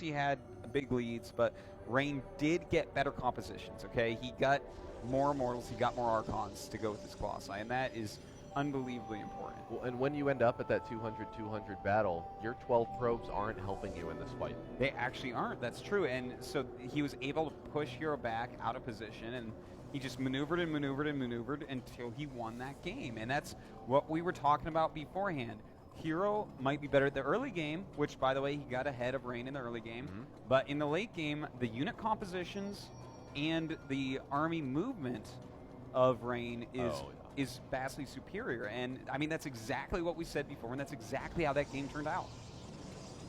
he had big leads, but Rain did get better compositions, okay? He got more Immortals, he got more Archons to go with his Colossi, and that is unbelievably important. Well, and when you end up at that 200-200 battle, your 12 probes aren't helping you in this fight. They actually aren't, that's true, and so he was able to push Hero back out of position, and he just maneuvered and maneuvered and maneuvered until he won that game, and that's what we were talking about beforehand. Hero might be better at the early game, which, by the way, he got ahead of Rain in the early game. But in the late game, the unit compositions and the army movement of Rain is vastly superior. And, I mean, that's exactly what we said before, and that's exactly how that game turned out.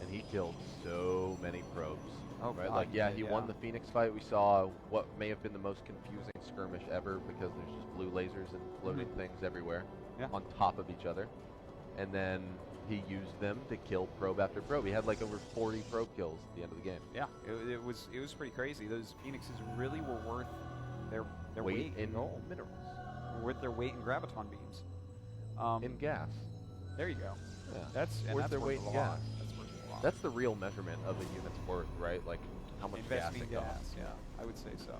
And he killed so many probes. Oh, right? God, Like, he won the Phoenix fight. We saw what may have been the most confusing skirmish ever because there's just blue lasers and floating things everywhere on top of each other. And then he used them to kill probe after probe. He had like over 40 probe kills at the end of the game. Yeah, it was pretty crazy. Those Phoenixes really were worth their weight in minerals. Worth their weight in graviton beams. In gas. There you go. Yeah. That's their weight in gas. That's worth a lot. That's the real measurement of a unit's worth, right? Like how much gas Investing it gas, costs. yeah, I would say so.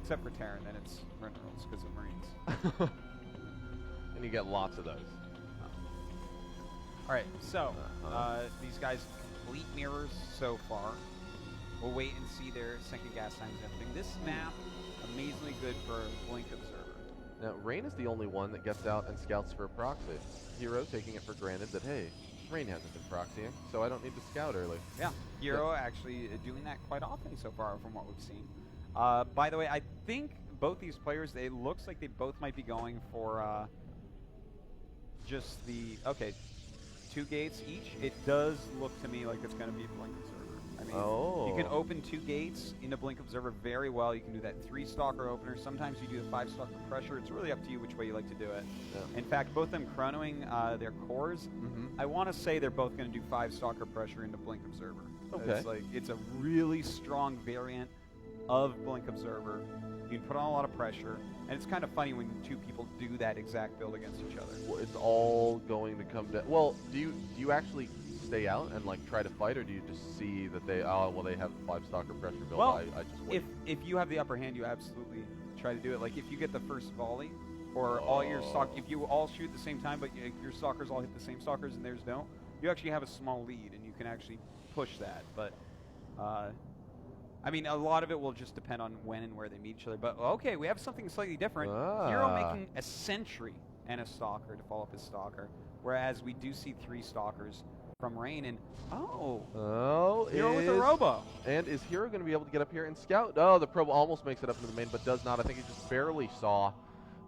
Except for Terran, then it's minerals because of Marines. And you get lots of those. All right, so these guys fleet mirrors so far. We'll wait and see their second gas times and everything. This map, amazingly good for Blink Observer. Now, Rain is the only one that gets out and scouts for a proxy. Hero taking it for granted that, hey, Rain hasn't been proxying, so I don't need to scout early. Yeah, Hero actually doing that quite often so far from what we've seen. By the way, I think both these players, it looks like they both might be going for just the, okay, 2 gates each. It does look to me like it's going to be Blink Observer. I mean, you can open 2 gates into Blink Observer very well. You can do that 3-stalker opener. Sometimes you do the 5-stalker pressure. It's really up to you which way you like to do it. Yeah. In fact, both them chronoing their cores, I want to say they're both going to do 5-stalker pressure into Blink Observer. Okay. It's a really strong variant of Blink Observer. You can put on a lot of pressure, and it's kind of funny when 2 people do that exact build against each other. Well, it's all going to come down. Well, do you actually stay out and like try to fight, or do you just see that they they have 5-stalker pressure build? Well, I just wait. if you have the upper hand, you absolutely try to do it. Like if you get the first volley, or all your if you all shoot at the same time, but your stalkers all hit the same stalkers and theirs don't, you actually have a small lead, and you can actually push that. But I mean, a lot of it will just depend on when and where they meet each other. But, okay, we have something slightly different. Hero making a sentry and a stalker to follow up his stalker, whereas we do see 3 stalkers from Rain. And, Hero with a robo. And is Hero going to be able to get up here and scout? Oh, the probe almost makes it up into the main, but does not. I think he just barely saw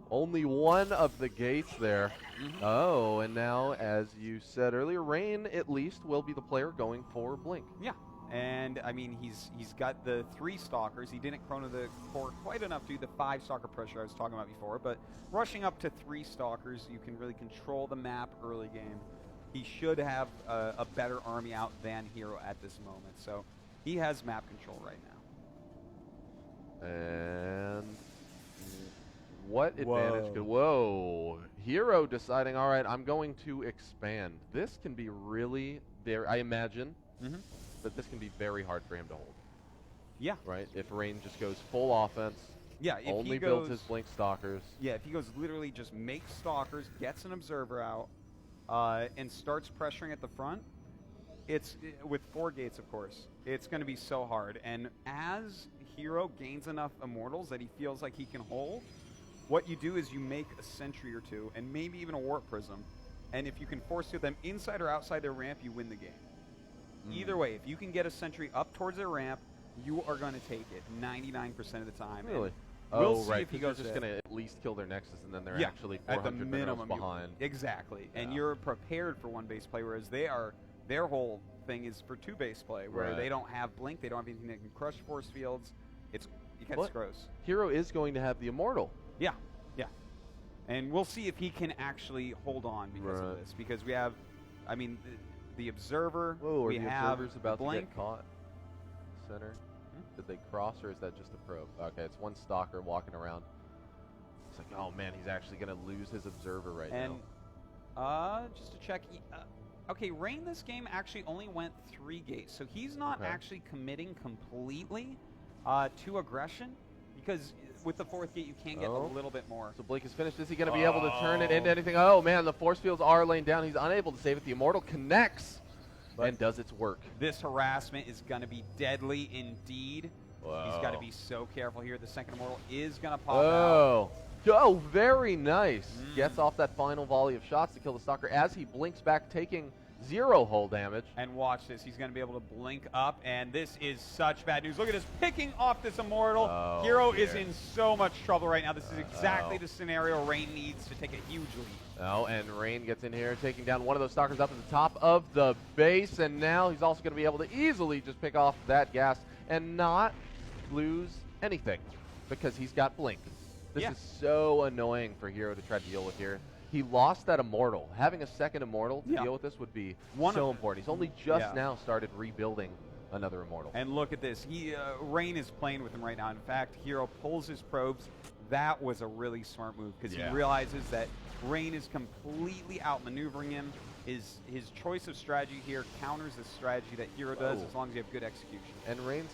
only one of the gates there. Oh, and now, as you said earlier, Rain at least will be the player going for Blink. Yeah. And, I mean, he's got the 3 stalkers. He didn't chrono the core quite enough to do the 5-stalker pressure I was talking about before. But rushing up to 3 stalkers, you can really control the map early game. He should have a better army out than Hero at this moment. So he has map control right now. And what advantage could... Whoa. Hero deciding, all right, I'm going to expand. This can be really very... I imagine... that this can be very hard for him to hold. Yeah. Right? If Rain just goes full offense, if only builds his Blink Stalkers. Yeah, if he goes literally just makes Stalkers, gets an Observer out, and starts pressuring at the front, it's with 4 gates, of course, it's going to be so hard. And as Hero gains enough Immortals that he feels like he can hold, what you do is you make a Sentry or 2, and maybe even a Warp Prism, and if you can force them inside or outside their ramp, you win the game. Either way, if you can get a Sentry up towards their ramp, you are going to take it 99% of the time. Really? We'll see right. if he goes just going to at least kill their Nexus, and then they're actually at the 400 minimum behind. Exactly. And you're prepared for 1 base play, whereas their whole thing is for 2 base play, where they don't have Blink, they don't have anything that can crush force fields. It gets gross. Hero is going to have the Immortal. Yeah. And we'll see if he can actually hold on because of this. Because we have, I mean... The Observer, we have Observer's about Blink. to get caught. Center. Did they cross, or is that just a probe? Okay, it's 1 stalker walking around. It's like, oh man, he's actually going to lose his Observer right now. And just to check, okay, Rain this game actually only went 3 gates, so he's not actually committing completely to aggression, because with the 4th gate you can get a little bit more. So Blink is finished. Is he going to be able to turn it into anything? Oh man, the force fields are laying down. He's unable to save it. The Immortal connects and does its work. This harassment is going to be deadly indeed. Whoa. He's got to be so careful here. The second Immortal is going to pop out. Oh, very nice. Gets off that final volley of shots to kill the Stalker as he blinks back, taking 0 hull damage. And watch this. He's going to be able to blink up, and this is such bad news. Look at this, picking off this Immortal. Hero is in so much trouble right now. This is exactly the scenario Rain needs to take a huge lead. Oh, and Rain gets in here, taking down one of those Stalkers up at the top of the base, and now he's also going to be able to easily just pick off that gas and not lose anything because he's got Blink. This is so annoying for Hero to try to deal with here. He lost that Immortal. Having a second Immortal to deal with this would be so important. He's only just now started rebuilding another Immortal. And look at this. Rain is playing with him right now. In fact, Hero pulls his probes. That was a really smart move because he realizes that Rain is completely outmaneuvering him. His choice of strategy here counters the strategy that Hero does as long as you have good execution. And Rain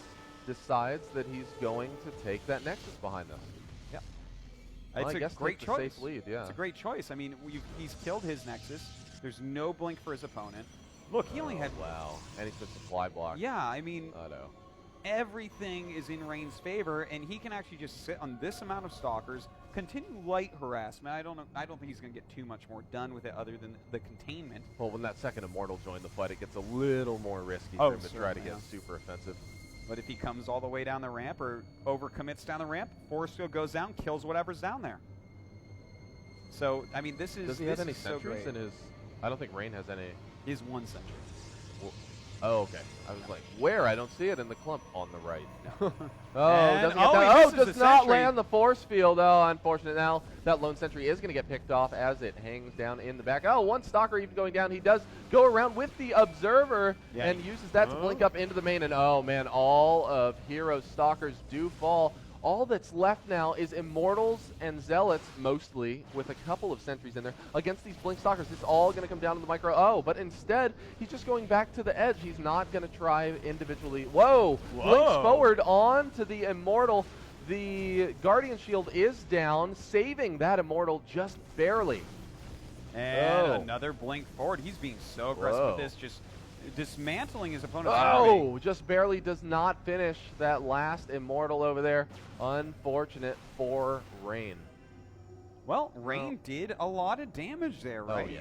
decides that he's going to take that Nexus behind us. Well, it's a great choice. Safe lead, It's a great choice. I mean, he's killed his Nexus. There's no blink for his opponent. Look, he only had... Wow. And he's just supply block. Yeah, I mean, everything is in Rain's favor, and he can actually just sit on this amount of Stalkers, continue light harassment. I don't think he's going to get too much more done with it other than the containment. Well, when that second Immortal joined the fight, it gets a little more risky for him to try to get super offensive. But if he comes all the way down the ramp or overcommits down the ramp, force field goes down, kills whatever's down there. So, I mean, this is Does he have any so sentries in his... I don't think Rain has any... He has 1 sentry. Well, oh, okay. I was like, where? I don't see it in the clump. On the right. Does not land the force field. Oh, unfortunate. Now that lone sentry is going to get picked off as it hangs down in the back. Oh, one Stalker even going down. He does go around with the Observer and uses that to blink up into the main. And oh, man, all of Hero's Stalkers do fall. All that's left now is Immortals and Zealots, mostly, with a couple of sentries in there, against these Blink Stalkers. It's all going to come down to the micro. Oh, but instead, he's just going back to the edge. He's not going to try individually. Whoa! Blinks forward on to the Immortal. The Guardian Shield is down, saving that Immortal just barely. And another blink forward. He's being so aggressive with this, just dismantling his opponent's army. Just barely does not finish that last Immortal over there. Unfortunate for Rain. Well, Rain did a lot of damage there, right?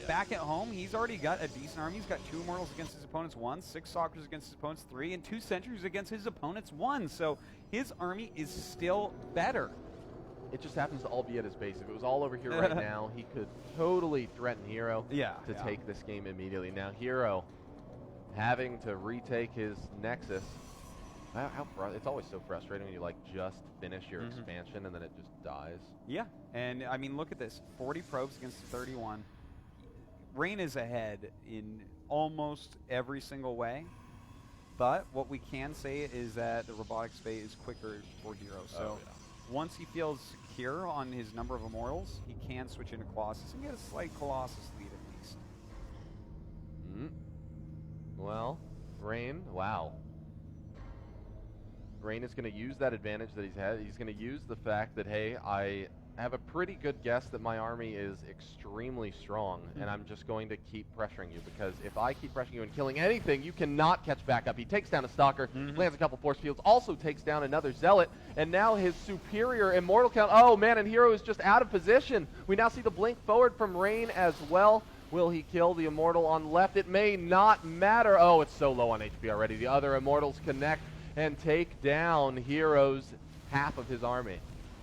Back at home, he's already got a decent army. He's got 2 Immortals against his opponent's 1, 6 Stalkers against his opponent's 3, and 2 Sentries against his opponent's 1. So his army is still better. It just happens to all be at his base. If it was all over here right now, he could totally threaten Hero to take this game immediately. Now Hero having to retake his Nexus. It's always so frustrating when you just finish your expansion and then it just dies. Yeah, and I mean, look at this. 40 probes against 31. Rain is ahead in almost every single way. But what we can say is that the Robotics Bay is quicker for Hero. So once he feels secure on his number of Immortals, he can switch into Colossus and get a slight Colossus lead at least. Well, Rain, Rain is going to use that advantage that he's had. He's going to use the fact that, hey, I have a pretty good guess that my army is extremely strong, and I'm just going to keep pressuring you, because if I keep pressuring you and killing anything, you cannot catch back up. He takes down a Stalker, lands a couple force fields, also takes down another Zealot, and now his superior Immortal count. Oh, man, and Hero is just out of position. We now see the blink forward from Rain as well. Will he kill the Immortal on left? It may not matter. Oh, it's so low on HP already. The other Immortals connect and take down Hero's half of his army.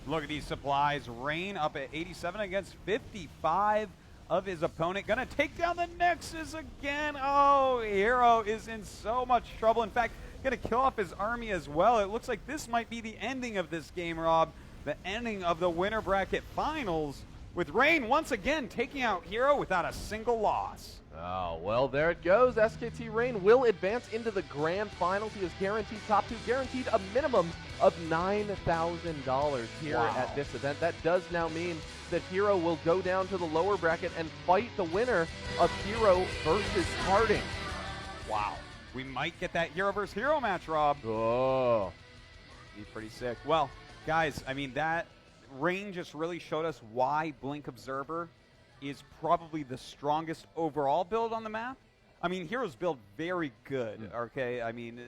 Look at these supplies. Rain up at 87 against 55 of his opponent. Gonna take down the Nexus again. Oh, Hero is in so much trouble. In fact, gonna kill off his army as well. It looks like this might be the ending of this game, Rob. The ending of the winner bracket finals with Rain once again taking out Hero without a single loss. Oh, well, there it goes. SKT Rain will advance into the grand finals. He is guaranteed top 2, guaranteed a minimum of $9,000 here at this event. That does now mean that Hero will go down to the lower bracket and fight the winner of Hero versus Harding. Wow. We might get that Hero versus Hero match, Rob. Oh. Be pretty sick. Well, guys, I mean, that Rain just really showed us why Blink Observer is probably the strongest overall build on the map. I mean, Hero's build very good, okay? I mean,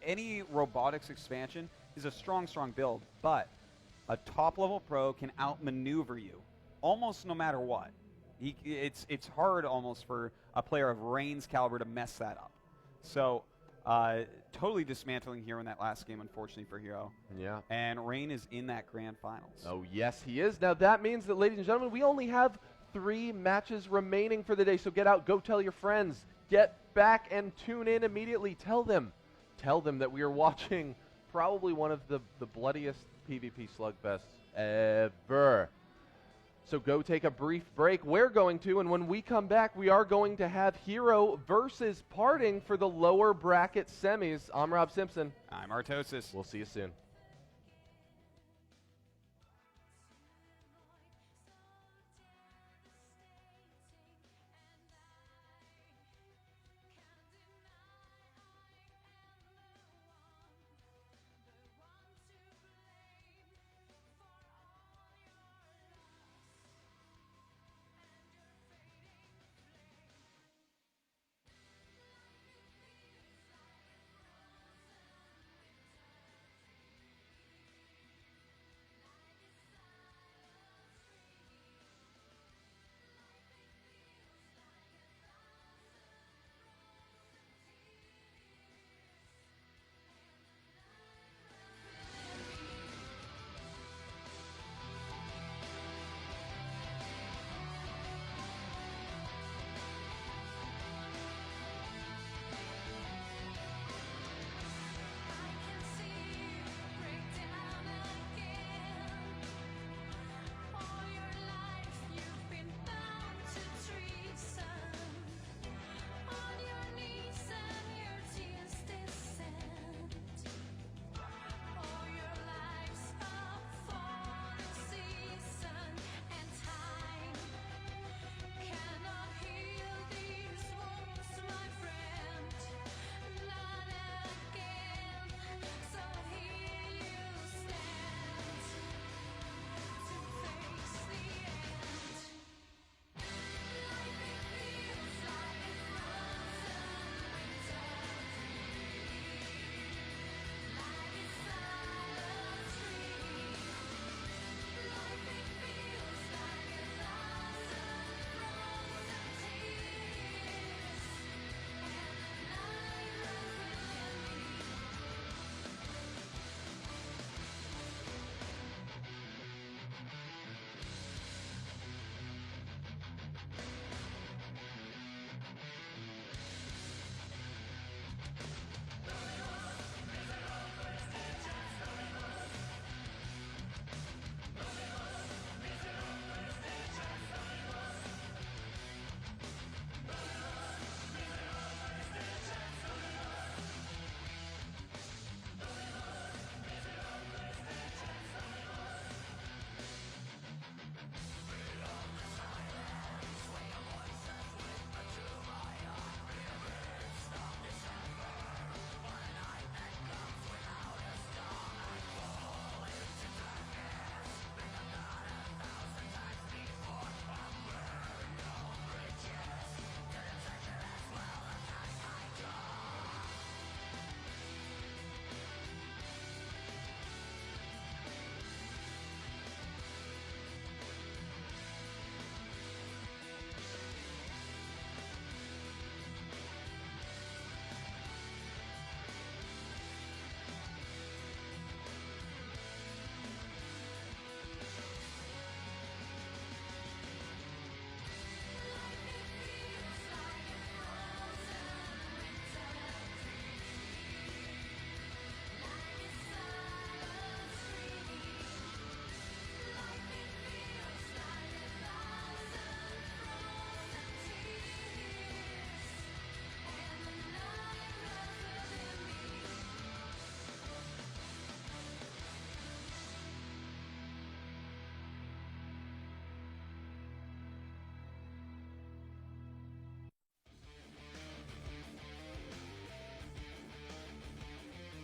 any robotics expansion is a strong, strong build, but a top-level pro can outmaneuver you almost no matter what. It's hard almost for a player of Rain's caliber to mess that up. So, totally dismantling Hero in that last game, unfortunately for Hero. Yeah. And Rain is in that grand finals. Oh, yes, he is. Now, that means that, ladies and gentlemen, we only have 3 matches remaining for the day. So get out, go tell your friends. Get back and tune in immediately. Tell them that we are watching probably one of the bloodiest PvP slugfests ever. So go take a brief break. We're going to, and when we come back, we are going to have Hero versus Parting for the lower bracket semis. I'm Rob Simpson. I'm Artosis. We'll see you soon.